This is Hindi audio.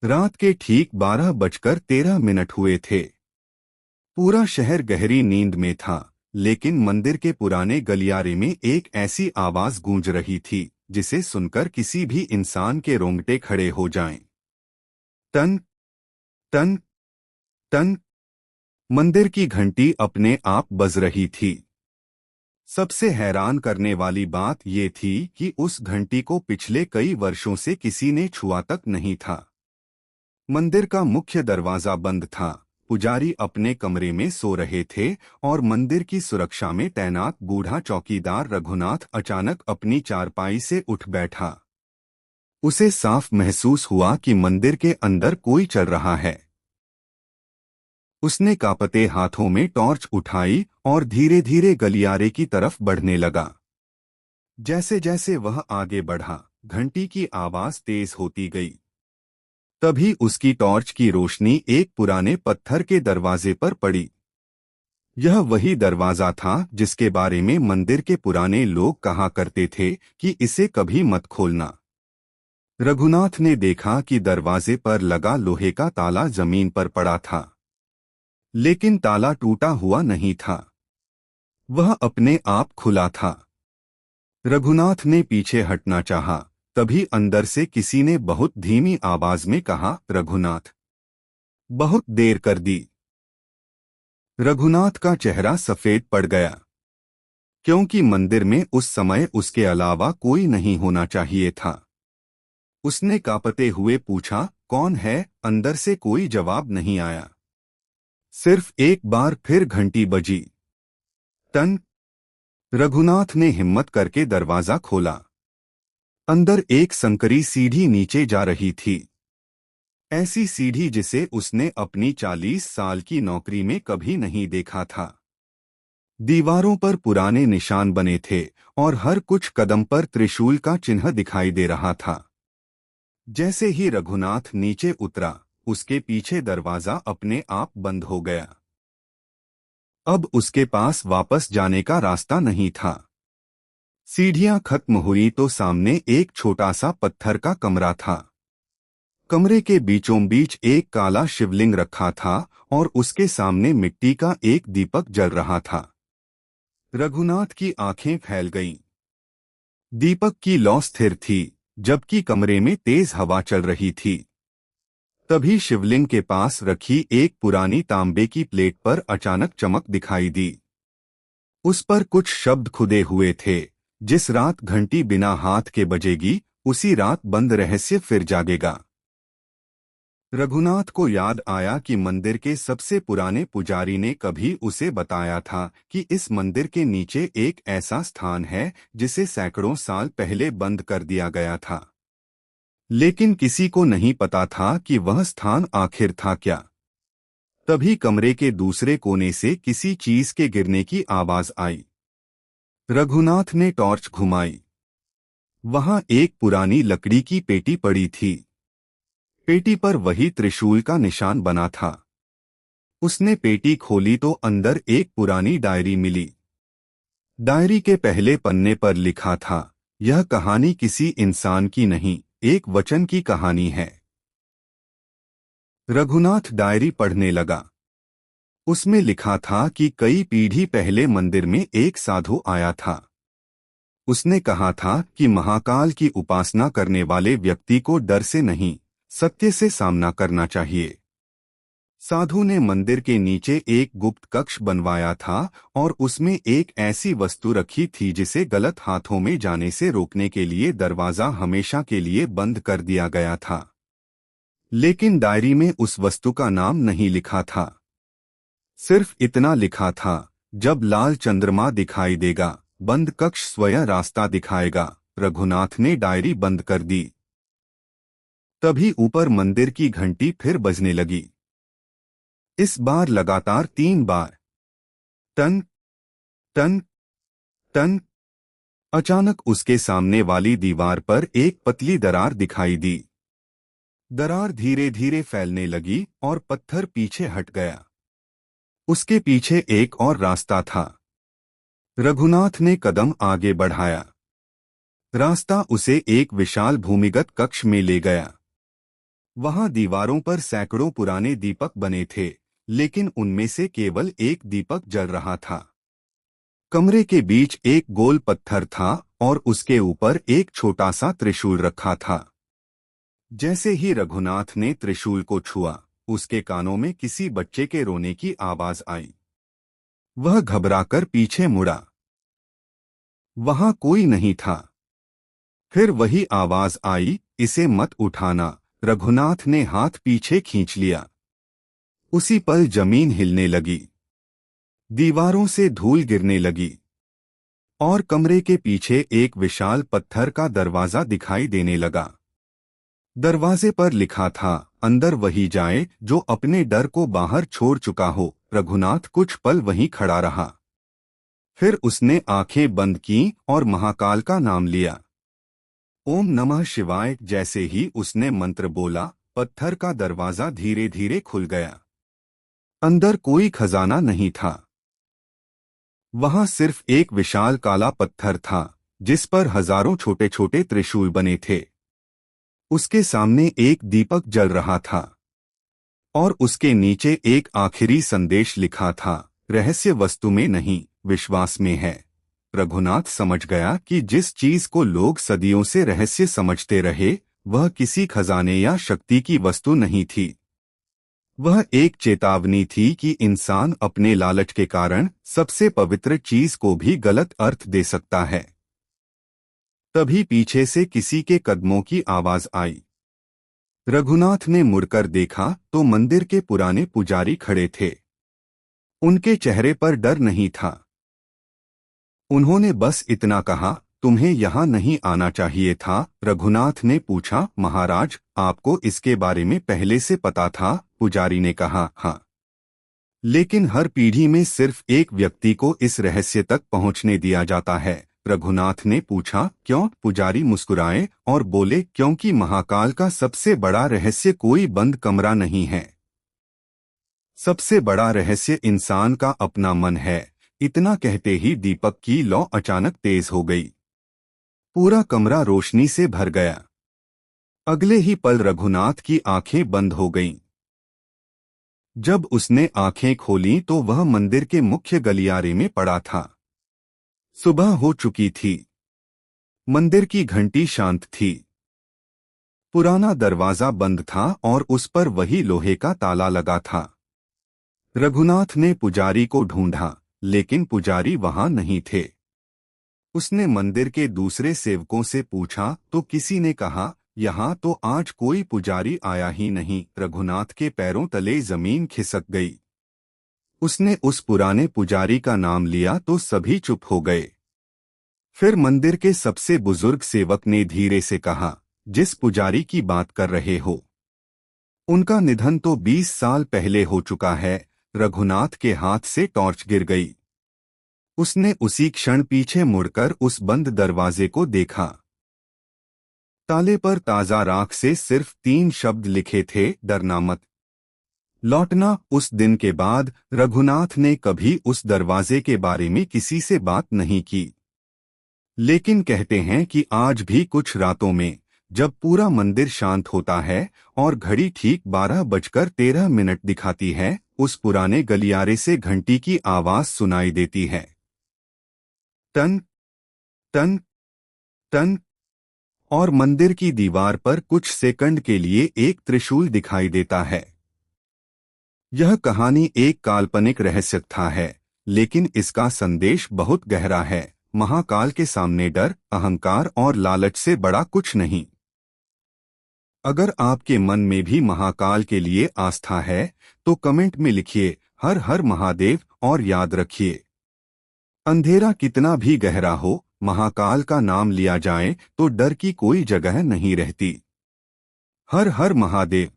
रात के ठीक 12:13 हुए थे। पूरा शहर गहरी नींद में था, लेकिन मंदिर के पुराने गलियारे में एक ऐसी आवाज गूंज रही थी जिसे सुनकर किसी भी इंसान के रोंगटे खड़े हो जाएं। टन टन टन। मंदिर की घंटी अपने आप बज रही थी। सबसे हैरान करने वाली बात ये थी कि उस घंटी को पिछले कई वर्षों से किसी ने छुआ तक नहीं था। मंदिर का मुख्य दरवाजा बंद था। पुजारी अपने कमरे में सो रहे थे और मंदिर की सुरक्षा में तैनात बूढ़ा चौकीदार रघुनाथ अचानक अपनी चारपाई से उठ बैठा। उसे साफ महसूस हुआ कि मंदिर के अंदर कोई चल रहा है। उसने कांपते हाथों में टॉर्च उठाई और धीरे धीरे गलियारे की तरफ बढ़ने लगा। जैसे जैसे वह आगे बढ़ा, घंटी की आवाज तेज होती गई। तभी उसकी टॉर्च की रोशनी एक पुराने पत्थर के दरवाजे पर पड़ी। यह वही दरवाजा था जिसके बारे में मंदिर के पुराने लोग कहा करते थे कि इसे कभी मत खोलना। रघुनाथ ने देखा कि दरवाजे पर लगा लोहे का ताला जमीन पर पड़ा था, लेकिन ताला टूटा हुआ नहीं था। वह अपने आप खुला था। रघुनाथ ने पीछे हटना चाहा, तभी अंदर से किसी ने बहुत धीमी आवाज में कहा, रघुनाथ, बहुत देर कर दी। रघुनाथ का चेहरा सफेद पड़ गया, क्योंकि मंदिर में उस समय उसके अलावा कोई नहीं होना चाहिए था। उसने कांपते हुए पूछा, कौन है? अंदर से कोई जवाब नहीं आया। सिर्फ एक बार फिर घंटी बजी। टन। रघुनाथ ने हिम्मत करके दरवाजा खोला। अंदर एक संकरी सीढ़ी नीचे जा रही थी। ऐसी सीढ़ी जिसे उसने अपनी 40 साल की नौकरी में कभी नहीं देखा था। दीवारों पर पुराने निशान बने थे और हर कुछ कदम पर त्रिशूल का चिन्ह दिखाई दे रहा था। जैसे ही रघुनाथ नीचे उतरा, उसके पीछे दरवाजा अपने आप बंद हो गया। अब उसके पास वापस जाने का रास्ता नहीं था। सीढ़ियां खत्म हुई तो सामने एक छोटा सा पत्थर का कमरा था। कमरे के बीचों बीच एक काला शिवलिंग रखा था और उसके सामने मिट्टी का एक दीपक जल रहा था। रघुनाथ की आंखें फैल गईं। दीपक की लौ स्थिर थी, जबकि कमरे में तेज हवा चल रही थी। तभी शिवलिंग के पास रखी एक पुरानी तांबे की प्लेट पर अचानक चमक दिखाई दी। उस पर कुछ शब्द खुदे हुए थे, जिस रात घंटी बिना हाथ के बजेगी, उसी रात बंद रहस्य फिर जागेगा। रघुनाथ को याद आया कि मंदिर के सबसे पुराने पुजारी ने कभी उसे बताया था कि इस मंदिर के नीचे एक ऐसा स्थान है जिसे सैकड़ों साल पहले बंद कर दिया गया था। लेकिन किसी को नहीं पता था कि वह स्थान आखिर था क्या। तभी कमरे के दूसरे कोने से किसी चीज के गिरने की आवाज आई। रघुनाथ ने टॉर्च घुमाई। वहां एक पुरानी लकड़ी की पेटी पड़ी थी। पेटी पर वही त्रिशूल का निशान बना था। उसने पेटी खोली तो अंदर एक पुरानी डायरी मिली। डायरी के पहले पन्ने पर लिखा था, यह कहानी किसी इंसान की नहीं, एक वचन की कहानी है। रघुनाथ डायरी पढ़ने लगा। उसमें लिखा था कि कई पीढ़ी पहले मंदिर में एक साधु आया था। उसने कहा था कि महाकाल की उपासना करने वाले व्यक्ति को डर से नहीं, सत्य से सामना करना चाहिए। साधु ने मंदिर के नीचे एक गुप्त कक्ष बनवाया था और उसमें एक ऐसी वस्तु रखी थी जिसे गलत हाथों में जाने से रोकने के लिए दरवाजा हमेशा के लिए बंद कर दिया गया था। लेकिन डायरी में उस वस्तु का नाम नहीं लिखा था। सिर्फ इतना लिखा था, जब लाल चंद्रमा दिखाई देगा, बंद कक्ष स्वयं रास्ता दिखाएगा। रघुनाथ ने डायरी बंद कर दी। तभी ऊपर मंदिर की घंटी फिर बजने लगी। इस बार लगातार 3 बार। टन टन टन। अचानक उसके सामने वाली दीवार पर एक पतली दरार दिखाई दी। दरार धीरे धीरे फैलने लगी और पत्थर पीछे हट गया। उसके पीछे एक और रास्ता था। रघुनाथ ने कदम आगे बढ़ाया। रास्ता उसे एक विशाल भूमिगत कक्ष में ले गया। वहां दीवारों पर सैकड़ों पुराने दीपक बने थे, लेकिन उनमें से केवल एक दीपक जल रहा था। कमरे के बीच एक गोल पत्थर था और उसके ऊपर एक छोटा सा त्रिशूल रखा था। जैसे ही रघुनाथ ने त्रिशूल को छुआ, उसके कानों में किसी बच्चे के रोने की आवाज आई। वह घबराकर पीछे मुड़ा। वहां कोई नहीं था। फिर वही आवाज आई, इसे मत उठाना। रघुनाथ ने हाथ पीछे खींच लिया। उसी पल जमीन हिलने लगी, दीवारों से धूल गिरने लगी और कमरे के पीछे एक विशाल पत्थर का दरवाजा दिखाई देने लगा। दरवाजे पर लिखा था, अंदर वही जाए जो अपने डर को बाहर छोड़ चुका हो। रघुनाथ कुछ पल वहीं खड़ा रहा। फिर उसने आंखें बंद की और महाकाल का नाम लिया। ओम नमः शिवाय। जैसे ही उसने मंत्र बोला, पत्थर का दरवाजा धीरे धीरे खुल गया। अंदर कोई खजाना नहीं था। वहां सिर्फ एक विशाल काला पत्थर था, जिस पर हजारों छोटे छोटे त्रिशूल बने थे। उसके सामने एक दीपक जल रहा था और उसके नीचे एक आखिरी संदेश लिखा था, रहस्य वस्तु में नहीं, विश्वास में है। रघुनाथ समझ गया कि जिस चीज को लोग सदियों से रहस्य समझते रहे, वह किसी खजाने या शक्ति की वस्तु नहीं थी। वह एक चेतावनी थी कि इंसान अपने लालच के कारण सबसे पवित्र चीज को भी गलत अर्थ दे सकता है। तभी पीछे से किसी के कदमों की आवाज आई। रघुनाथ ने मुड़कर देखा तो मंदिर के पुराने पुजारी खड़े थे। उनके चेहरे पर डर नहीं था। उन्होंने बस इतना कहा, तुम्हें यहाँ नहीं आना चाहिए था। रघुनाथ ने पूछा, महाराज, आपको इसके बारे में पहले से पता था? पुजारी ने कहा, हाँ, लेकिन हर पीढ़ी में सिर्फ एक व्यक्ति को इस रहस्य तक पहुंचने दिया जाता है। रघुनाथ ने पूछा, क्यों? पुजारी मुस्कुराए और बोले, क्योंकि महाकाल का सबसे बड़ा रहस्य कोई बंद कमरा नहीं है। सबसे बड़ा रहस्य इंसान का अपना मन है। इतना कहते ही दीपक की लौ अचानक तेज हो गई। पूरा कमरा रोशनी से भर गया। अगले ही पल रघुनाथ की आंखें बंद हो गईं। जब उसने आंखें खोलीं तो वह मंदिर के मुख्य गलियारे में पड़ा था। सुबह हो चुकी थी। मंदिर की घंटी शांत थी। पुराना दरवाजा बंद था और उस पर वही लोहे का ताला लगा था। रघुनाथ ने पुजारी को ढूंढा, लेकिन पुजारी वहां नहीं थे। उसने मंदिर के दूसरे सेवकों से पूछा तो किसी ने कहा, यहाँ तो आज कोई पुजारी आया ही नहीं। रघुनाथ के पैरों तले जमीन खिसक गई। उसने उस पुराने पुजारी का नाम लिया तो सभी चुप हो गए। फिर मंदिर के सबसे बुजुर्ग सेवक ने धीरे से कहा, जिस पुजारी की बात कर रहे हो, उनका निधन तो 20 साल पहले हो चुका है। रघुनाथ के हाथ से टॉर्च गिर गई। उसने उसी क्षण पीछे मुड़कर उस बंद दरवाजे को देखा। ताले पर ताजा राख से सिर्फ 3 शब्द लिखे थे, डरना मत, लौटना। उस दिन के बाद रघुनाथ ने कभी उस दरवाजे के बारे में किसी से बात नहीं की। लेकिन कहते हैं कि आज भी कुछ रातों में, जब पूरा मंदिर शांत होता है और घड़ी ठीक 12:13 दिखाती है, उस पुराने गलियारे से घंटी की आवाज सुनाई देती है। टन टन टन। और मंदिर की दीवार पर कुछ सेकंड के लिए एक त्रिशूल दिखाई देता है। यह कहानी एक काल्पनिक रहस्य था है, लेकिन इसका संदेश बहुत गहरा है। महाकाल के सामने डर, अहंकार और लालच से बड़ा कुछ नहीं। अगर आपके मन में भी महाकाल के लिए आस्था है तो कमेंट में लिखिए, हर हर महादेव। और याद रखिए, अंधेरा कितना भी गहरा हो, महाकाल का नाम लिया जाए तो डर की कोई जगह नहीं रहती। हर हर महादेव।